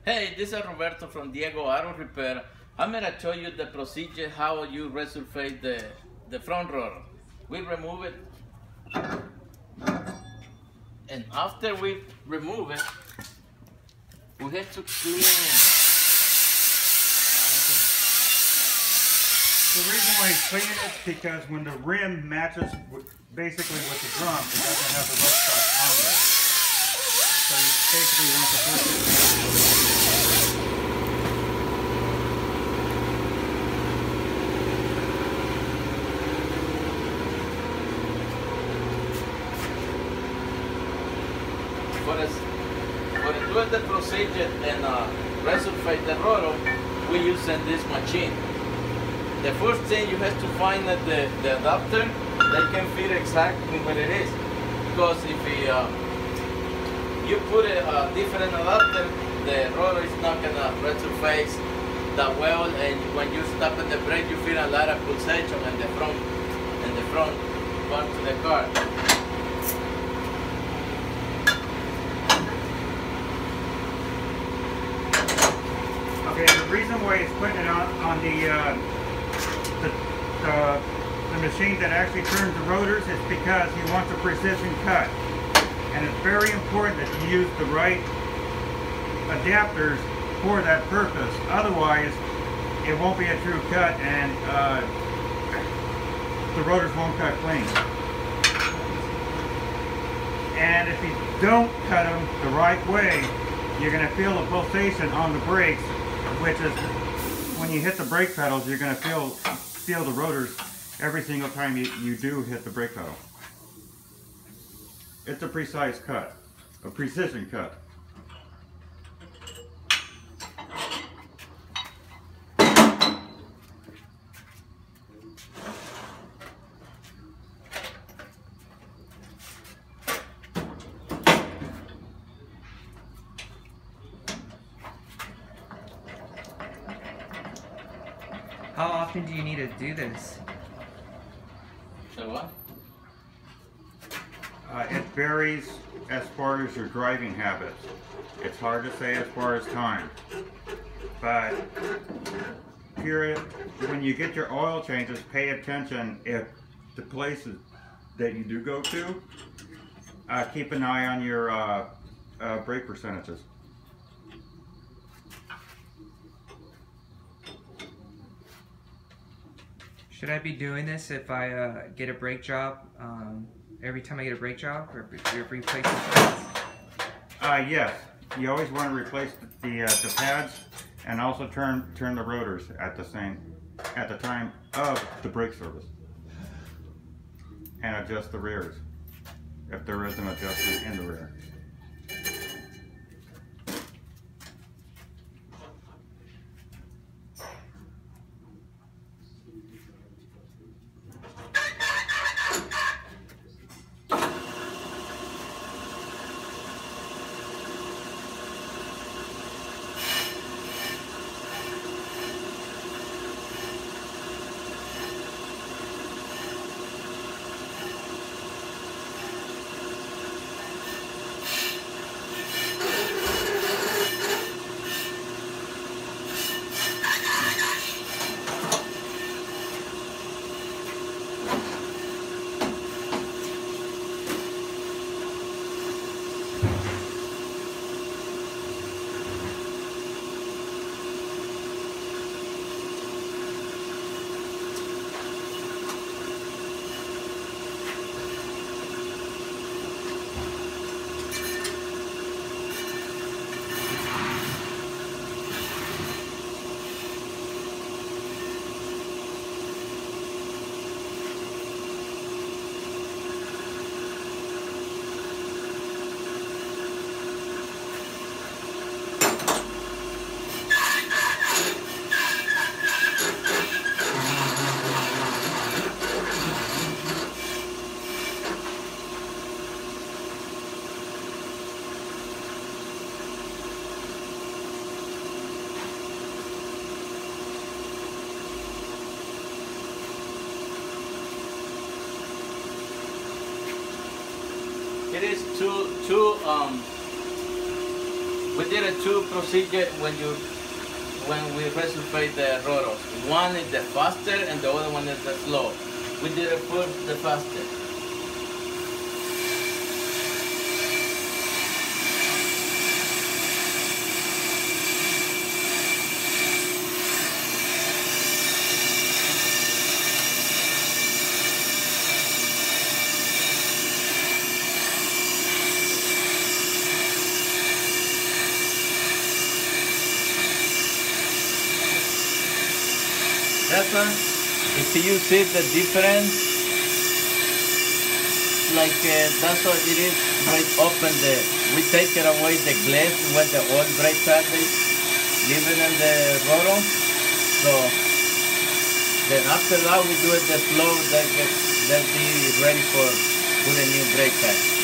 Hey, this is Roberto from Diego Auto Repair. I'm going to show you the procedure how you resurface the front rotor. We remove it, and after we remove it, we have to clean it. The reason why he's cleaning it is because when the rim matches basically with the drum, it doesn't have the rust spots on there. So you basically want to push it. For doing the procedure and resurface the rotor, we use this machine. The first thing you have to find that the adapter that can fit exactly where it is. Because if you put a different adapter, the rotor is not gonna resurface that well, and when you stop at the brake, you feel a lot of pulsation in the front part of the car. Okay, the reason why he's putting it on the machine that actually turns the rotors is because he wants a precision cut. And it's very important that you use the right adapters for that purpose. Otherwise, it won't be a true cut and the rotors won't cut clean. And if you don't cut them the right way, you're going to feel a pulsation on the brakes, which is when you hit the brake pedals, you're going to feel the rotors every single time you do hit the brake pedal. It's a precise cut, a precision cut. How often do you need to do this? So what? It varies as far as your driving habits. It's hard to say as far as time. But when you get your oil changes, pay attention if the places that you do go to, keep an eye on your brake percentages. Should I be doing this if I get a brake job, every time I get a brake job, or replace the pads? Yes, you always want to replace the pads and also turn the rotors at the time of the brake service, and adjust the rears if there is an adjustment in the rear. It is two We did a two procedure when we resurface the rotors. One is the faster and the other one is the slow. We did it first the faster. That one, if you see the difference, like that's what it is. Right, open we take it away the glass with the old brake pad, leave it in the rotor. So then after that we do it the slow, they'll be ready for put a new brake pad.